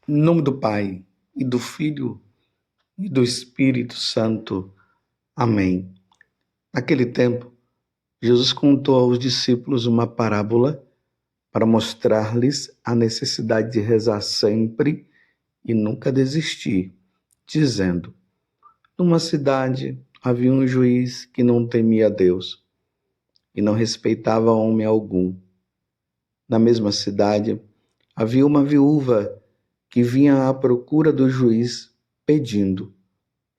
Em nome do Pai, e do Filho, e do Espírito Santo. Amém. Naquele tempo, Jesus contou aos discípulos uma parábola para mostrar-lhes a necessidade de rezar sempre e nunca desistir, dizendo: numa cidade havia um juiz que não temia Deus e não respeitava homem algum. Na mesma cidade havia uma viúva que vinha à procura do juiz, pedindo: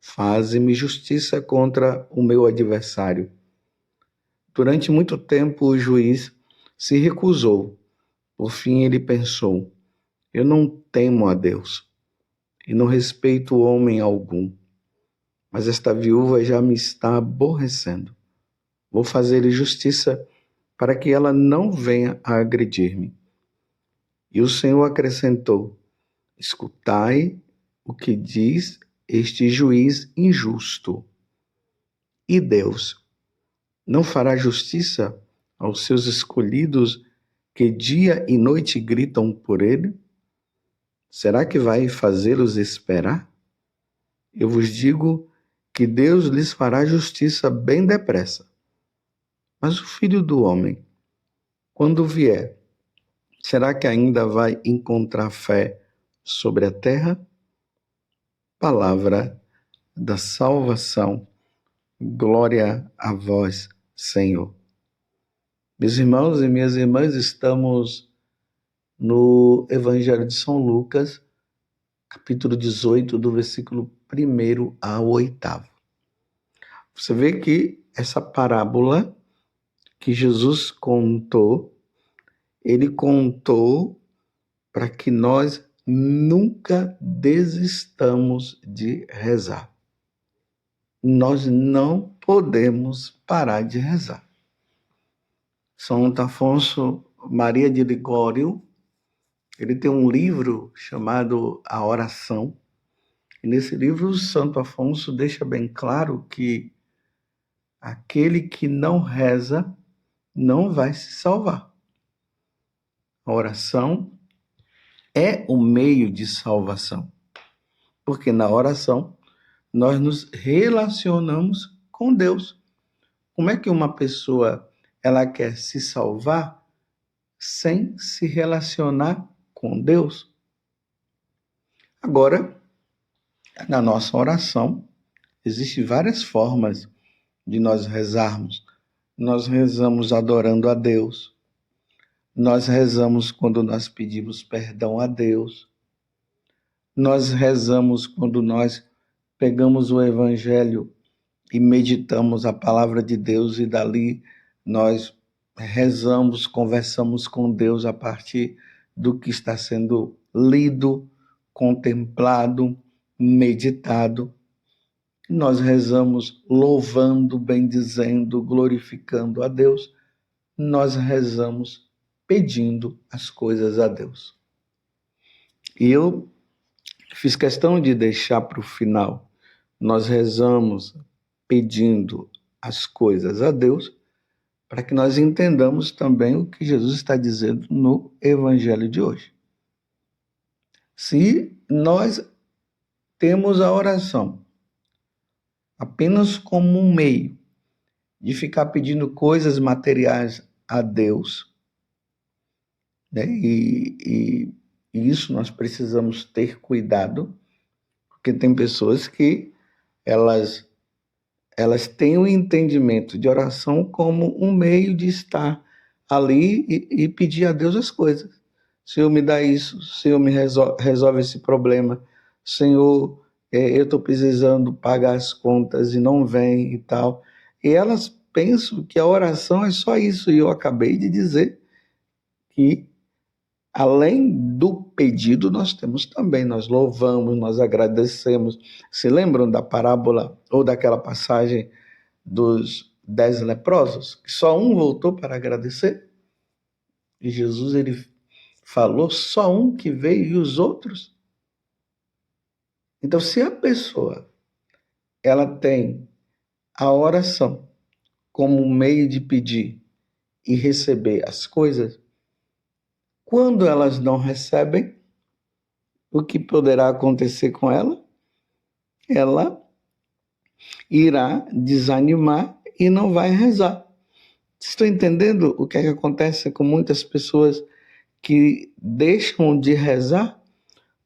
faze-me justiça contra o meu adversário. Durante muito tempo o juiz se recusou. Por fim ele pensou: eu não temo a Deus e não respeito homem algum, mas esta viúva já me está aborrecendo. Vou fazer-lhe justiça para que ela não venha a agredir-me. E o Senhor acrescentou: escutai o que diz este juiz injusto. E Deus não fará justiça aos seus escolhidos que dia e noite gritam por ele? Será que vai fazê-los esperar? Eu vos digo que Deus lhes fará justiça bem depressa. Mas o Filho do Homem, quando vier, será que ainda vai encontrar fé sobre a terra? Palavra da salvação. Glória a vós, Senhor. Meus irmãos e minhas irmãs, estamos no Evangelho de São Lucas, capítulo 18, do versículo 1 ao 8. Você vê que essa parábola que Jesus contou, ele contou para que nós nunca desistamos de rezar. Nós não podemos parar de rezar. Santo Afonso Maria de Ligório, ele tem um livro chamado A Oração. E nesse livro, o Santo Afonso deixa bem claro que aquele que não reza não vai se salvar. A oração é o meio de salvação, porque na oração nós nos relacionamos com Deus. Como é que uma pessoa ela quer se salvar sem se relacionar com Deus? Agora, na nossa oração, existem várias formas de nós rezarmos. Nós rezamos adorando a Deus. Nós rezamos quando nós pedimos perdão a Deus. Nós rezamos quando nós pegamos o Evangelho e meditamos a palavra de Deus e dali nós rezamos, conversamos com Deus a partir do que está sendo lido, contemplado, meditado. Nós rezamos louvando, bendizendo, glorificando a Deus. Nós rezamos pedindo as coisas a Deus. E eu fiz questão de deixar para o final. Nós rezamos pedindo as coisas a Deus, para que nós entendamos também o que Jesus está dizendo no Evangelho de hoje. Se nós temos a oração apenas como um meio de ficar pedindo coisas materiais a Deus, né? E isso nós precisamos ter cuidado, porque tem pessoas que elas têm o entendimento de oração como um meio de estar ali e pedir a Deus as coisas. Senhor, me dá isso. Senhor, me resolve esse problema. Senhor, eu estou precisando pagar as contas e não vem e tal. E elas pensam que a oração é só isso. E eu acabei de dizer que, além do pedido, nós temos também, nós louvamos, nós agradecemos. Se lembram da parábola ou daquela passagem dos 10 leprosos, que só um voltou para agradecer? E Jesus, ele falou só um que veio e os outros? Então, se a pessoa ela tem a oração como um meio de pedir e receber as coisas, quando elas não recebem, o que poderá acontecer com ela? Ela irá desanimar e não vai rezar. Estou entendendo o que é que acontece com muitas pessoas que deixam de rezar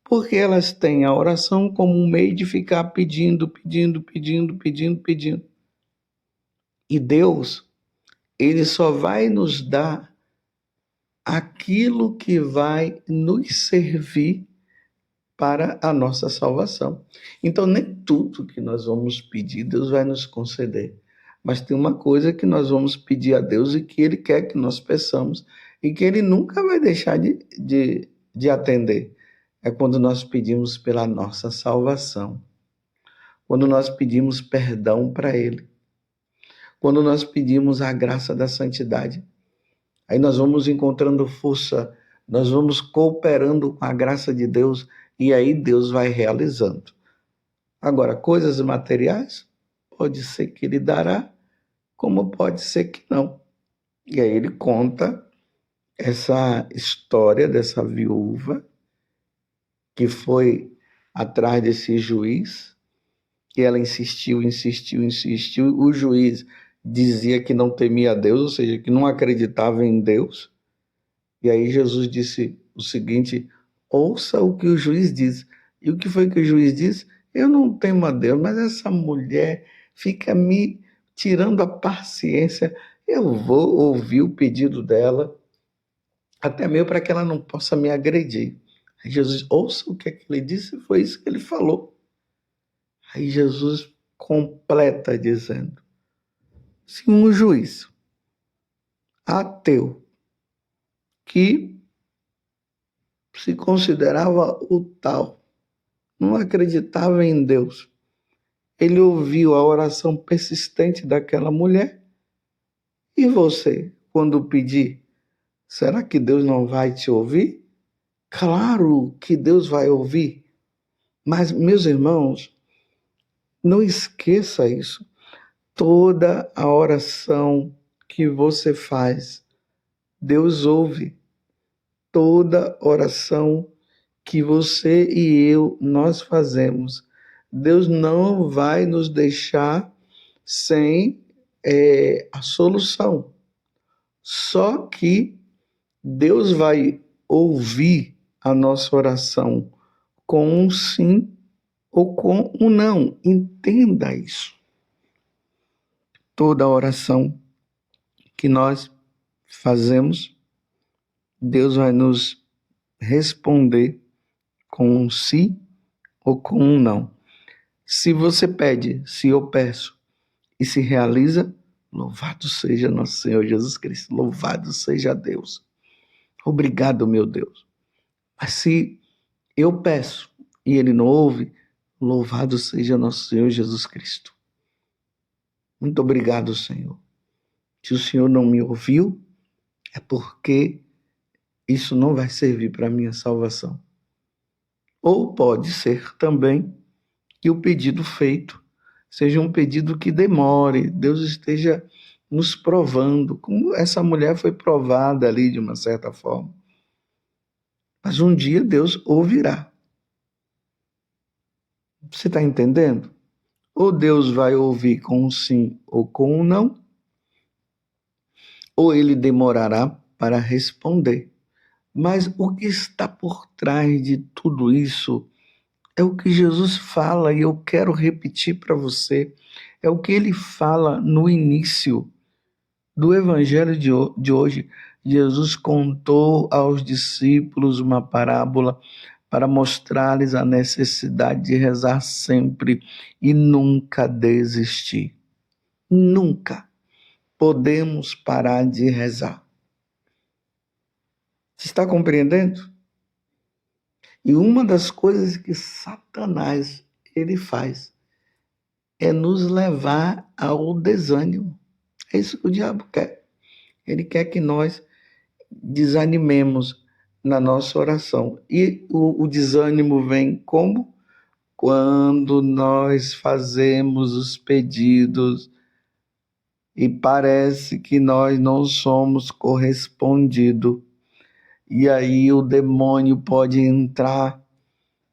porque elas têm a oração como um meio de ficar pedindo. E Deus, ele só vai nos dar aquilo que vai nos servir para a nossa salvação. Então, nem tudo que nós vamos pedir, Deus vai nos conceder. Mas tem uma coisa que nós vamos pedir a Deus e que Ele quer que nós peçamos e que Ele nunca vai deixar de atender. É quando nós pedimos pela nossa salvação. Quando nós pedimos perdão para Ele. Quando nós pedimos a graça da santidade. Aí nós vamos encontrando força, nós vamos cooperando com a graça de Deus e aí Deus vai realizando. Agora, coisas materiais, pode ser que Ele dará, como pode ser que não. E aí ele conta essa história dessa viúva que foi atrás desse juiz, e ela insistiu. O juiz dizia que não temia a Deus, ou seja, que não acreditava em Deus. E aí Jesus disse o seguinte: ouça o que o juiz diz. E o que foi que o juiz disse? Eu não temo a Deus, mas essa mulher fica me tirando a paciência. Eu vou ouvir o pedido dela, até mesmo para que ela não possa me agredir. Aí Jesus, ouça o que é que ele disse, foi isso que ele falou. Aí Jesus completa dizendo: se um juiz ateu que se considerava o tal, não acreditava em Deus, ele ouviu a oração persistente daquela mulher, e você, quando pedir, será que Deus não vai te ouvir? Claro que Deus vai ouvir, mas, meus irmãos, não esqueça isso. Toda a oração que você faz, Deus ouve. Toda oração que você e eu, nós fazemos, Deus não vai nos deixar sem a solução. Só que Deus vai ouvir a nossa oração com um sim ou com um não. Entenda isso. Toda oração que nós fazemos, Deus vai nos responder com um sim ou com um não. Se você pede, se eu peço e se realiza, louvado seja nosso Senhor Jesus Cristo, louvado seja Deus. Obrigado, meu Deus. Mas se eu peço e Ele não ouve, louvado seja nosso Senhor Jesus Cristo. Muito obrigado, Senhor. Se o Senhor não me ouviu, é porque isso não vai servir para a minha salvação. Ou pode ser também que o pedido feito seja um pedido que demore, Deus esteja nos provando, como essa mulher foi provada ali de uma certa forma. Mas um dia Deus ouvirá. Você está entendendo? Ou Deus vai ouvir com um sim ou com um não, ou ele demorará para responder. Mas o que está por trás de tudo isso é o que Jesus fala, e eu quero repetir para você, é o que ele fala no início do evangelho de hoje. Jesus contou aos discípulos uma parábola para mostrar-lhes a necessidade de rezar sempre e nunca desistir. Nunca podemos parar de rezar. Você está compreendendo? E uma das coisas que Satanás ele faz é nos levar ao desânimo. É isso que o diabo quer. Ele quer que nós desanimemos na nossa oração. E o desânimo vem como? Quando nós fazemos os pedidos e parece que nós não somos correspondidos. E aí o demônio pode entrar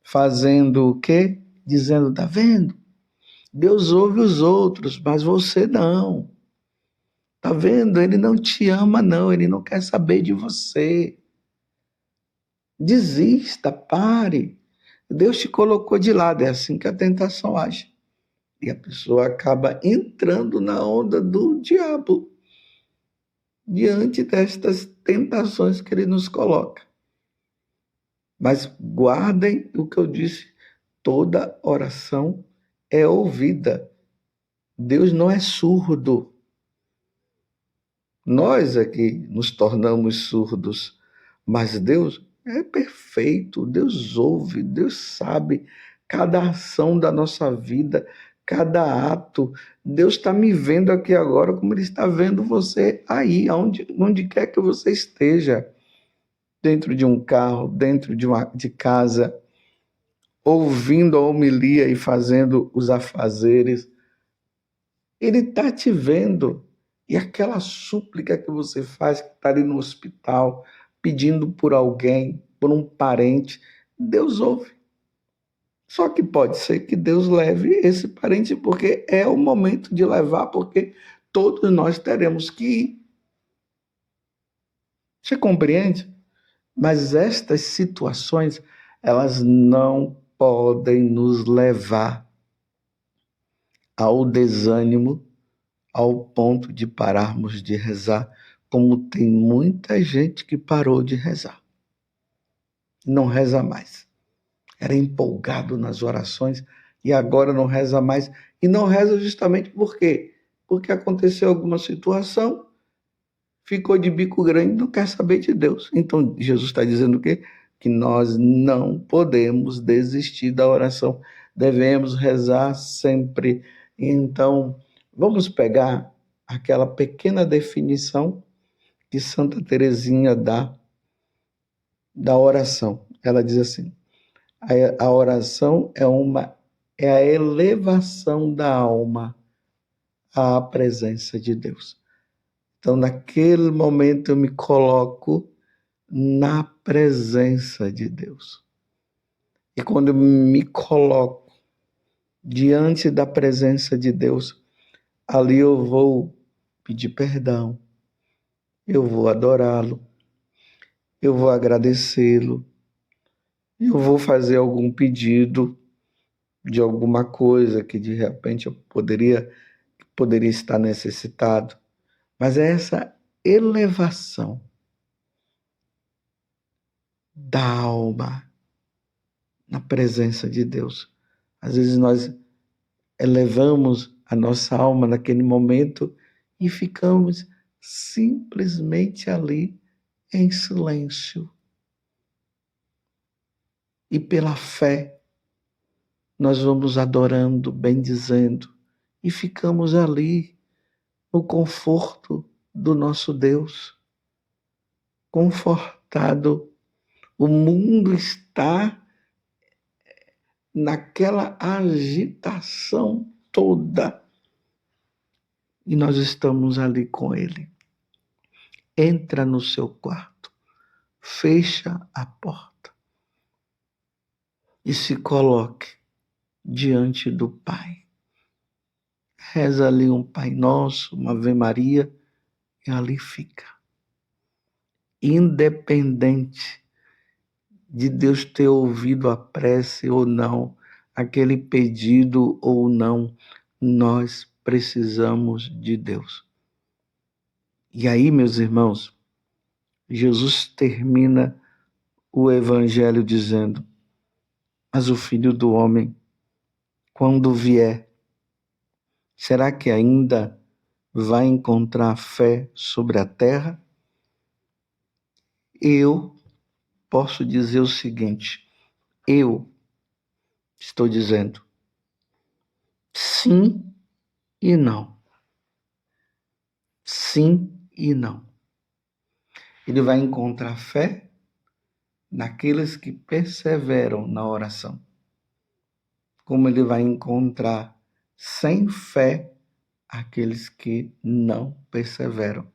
fazendo o quê? Dizendo, tá vendo? Deus ouve os outros, mas você não. Tá vendo? Ele não te ama, não. Ele não quer saber de você. Desista, pare. Deus te colocou de lado. É assim que a tentação age. E a pessoa acaba entrando na onda do diabo diante destas tentações que ele nos coloca. Mas guardem o que eu disse: toda oração é ouvida. Deus não é surdo. Nós é que nos tornamos surdos, mas Deus é perfeito. Deus ouve, Deus sabe cada ação da nossa vida, cada ato. Deus está me vendo aqui agora como Ele está vendo você aí, onde quer que você esteja, dentro de um carro, dentro de casa, ouvindo a homilia e fazendo os afazeres. Ele está te vendo. E aquela súplica que você faz, que está ali no hospital, pedindo por alguém, por um parente, Deus ouve. Só que pode ser que Deus leve esse parente, porque é o momento de levar, porque todos nós teremos que ir. Você compreende? Mas estas situações, elas não podem nos levar ao desânimo, ao ponto de pararmos de rezar, como tem muita gente que parou de rezar. Não reza mais. Era empolgado nas orações e agora não reza mais. E não reza justamente por quê? Porque aconteceu alguma situação, ficou de bico grande, não quer saber de Deus. Então Jesus está dizendo o quê? Que nós não podemos desistir da oração. Devemos rezar sempre. Então, vamos pegar aquela pequena definição que Santa Teresinha dá da oração. Ela diz assim: a oração é a elevação da alma à presença de Deus. Então, naquele momento, eu me coloco na presença de Deus. E quando eu me coloco diante da presença de Deus, ali eu vou pedir perdão, eu vou adorá-lo, eu vou agradecê-lo, eu vou fazer algum pedido de alguma coisa que de repente eu poderia estar necessitado. Mas é essa elevação da alma na presença de Deus. Às vezes nós elevamos a nossa alma naquele momento e ficamos simplesmente ali em silêncio. E pela fé nós vamos adorando, bendizendo e ficamos ali no conforto do nosso Deus, confortado. O mundo está naquela agitação toda e nós estamos ali com Ele. Entra no seu quarto, fecha a porta e se coloque diante do Pai. Reza ali um Pai Nosso, uma Ave Maria e ali fica. Independente de Deus ter ouvido a prece ou não, aquele pedido ou não, nós precisamos de Deus. E aí, meus irmãos, Jesus termina o Evangelho dizendo: mas o Filho do Homem, quando vier, será que ainda vai encontrar fé sobre a terra? Eu posso dizer o seguinte: eu estou dizendo sim e não. Sim e não. Ele vai encontrar fé naqueles que perseveram na oração. Como ele vai encontrar sem fé aqueles que não perseveram.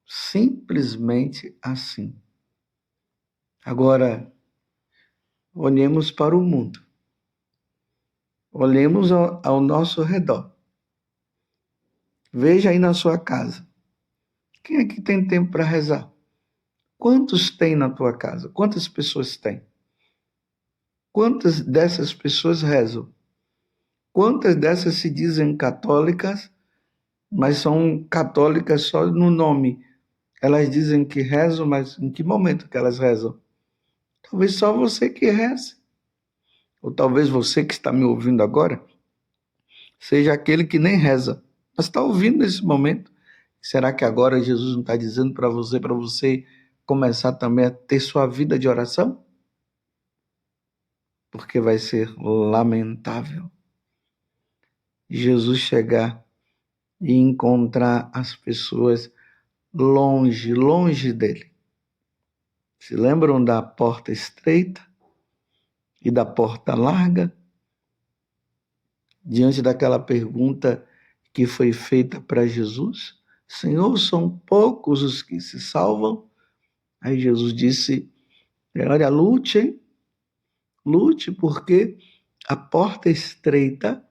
Simplesmente assim. Agora, olhemos para o mundo. Olhemos ao nosso redor. Veja aí na sua casa. Quem é que tem tempo para rezar? Quantos tem na tua casa? Quantas pessoas tem? Quantas dessas pessoas rezam? Quantas dessas se dizem católicas, mas são católicas só no nome? Elas dizem que rezam, mas em que momento que elas rezam? Talvez só você que reze. Ou talvez você que está me ouvindo agora seja aquele que nem reza, mas está ouvindo nesse momento. Será que agora Jesus não está dizendo para você começar também a ter sua vida de oração? Porque vai ser lamentável Jesus chegar e encontrar as pessoas longe, longe dele. Se lembram da porta estreita e da porta larga? Diante daquela pergunta que foi feita para Jesus, Senhor, são poucos os que se salvam? Aí Jesus disse, olha, lute, hein? Lute, porque a porta estreita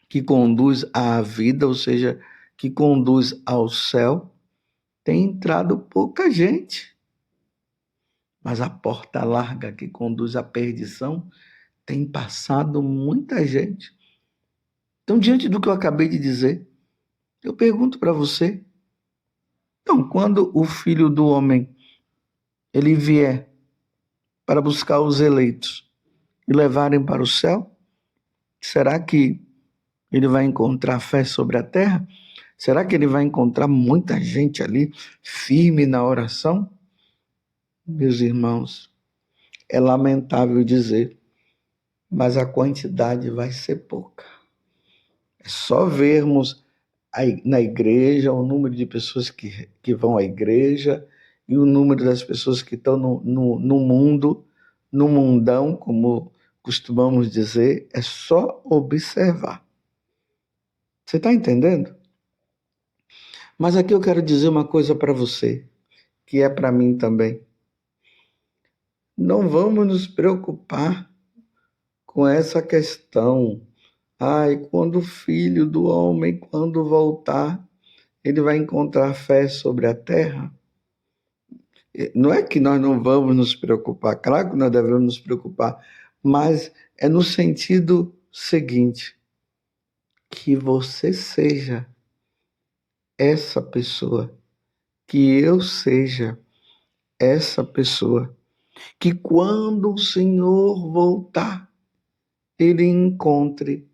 que conduz à vida, ou seja, que conduz ao céu, tem entrado pouca gente. Mas a porta larga que conduz à perdição tem passado muita gente. Então, diante do que eu acabei de dizer, eu pergunto para você, então, quando o Filho do Homem ele vier para buscar os eleitos e levarem para o céu, será que ele vai encontrar fé sobre a terra? Será que ele vai encontrar muita gente ali firme na oração? Meus irmãos, é lamentável dizer, mas a quantidade vai ser pouca. É só vermos na igreja o número de pessoas que vão à igreja e o número das pessoas que estão no mundo, no mundão, como costumamos dizer, é só observar. Você está entendendo? Mas aqui eu quero dizer uma coisa para você, que é para mim também. Não vamos nos preocupar com essa questão. Ai, quando o Filho do Homem, quando voltar, ele vai encontrar fé sobre a terra? Não é que nós não vamos nos preocupar, claro que nós devemos nos preocupar, mas é no sentido seguinte, que você seja essa pessoa, que eu seja essa pessoa, que quando o Senhor voltar, ele encontre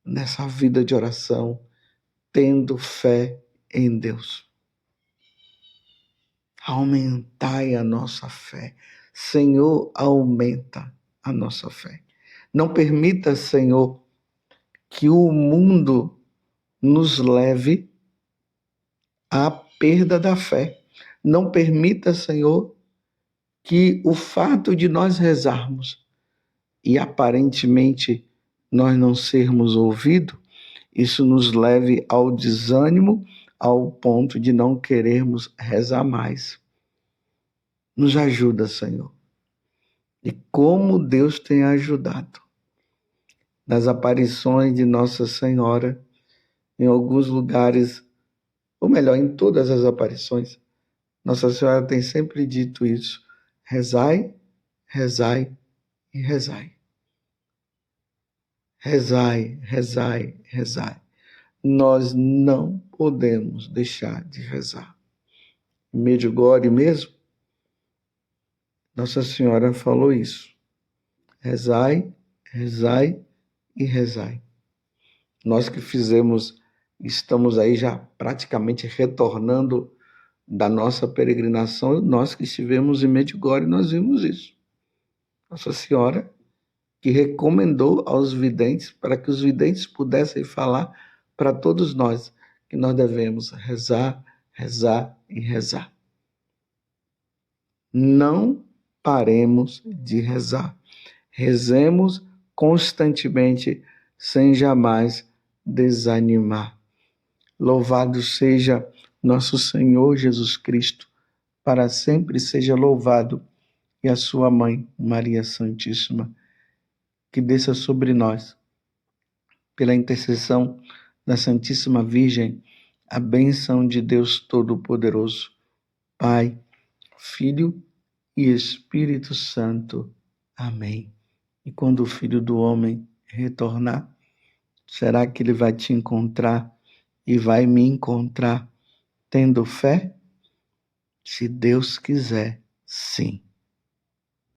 nessa vida de oração, tendo fé em Deus. Aumentai a nossa fé. Senhor, aumenta a nossa fé. Não permita, Senhor, que o mundo nos leve à perda da fé. Não permita, Senhor, que o fato de nós rezarmos e aparentemente nós não sermos ouvidos, isso nos leve ao desânimo, ao ponto de não querermos rezar mais. Nos ajuda, Senhor. E como Deus tem ajudado nas aparições de Nossa Senhora, em alguns lugares, ou melhor, em todas as aparições, Nossa Senhora tem sempre dito isso: rezai, rezai e rezai. Rezai, rezai, rezai. Nós não podemos deixar de rezar. Em Medjugorje mesmo, Nossa Senhora falou isso. Rezai, rezai e rezai. Nós que estamos aí já praticamente retornando da nossa peregrinação, nós que estivemos em Medjugorje, nós vimos isso. Nossa Senhora que recomendou aos videntes, para que os videntes pudessem falar para todos nós, que nós devemos rezar, rezar e rezar. Não paremos de rezar. Rezemos constantemente, sem jamais desanimar. Louvado seja nosso Senhor Jesus Cristo, para sempre seja louvado e a sua mãe, Maria Santíssima, que desça sobre nós, pela intercessão da Santíssima Virgem, a bênção de Deus Todo-Poderoso, Pai, Filho e Espírito Santo. Amém. E quando o Filho do Homem retornar, será que ele vai te encontrar e vai me encontrar tendo fé? Se Deus quiser, sim.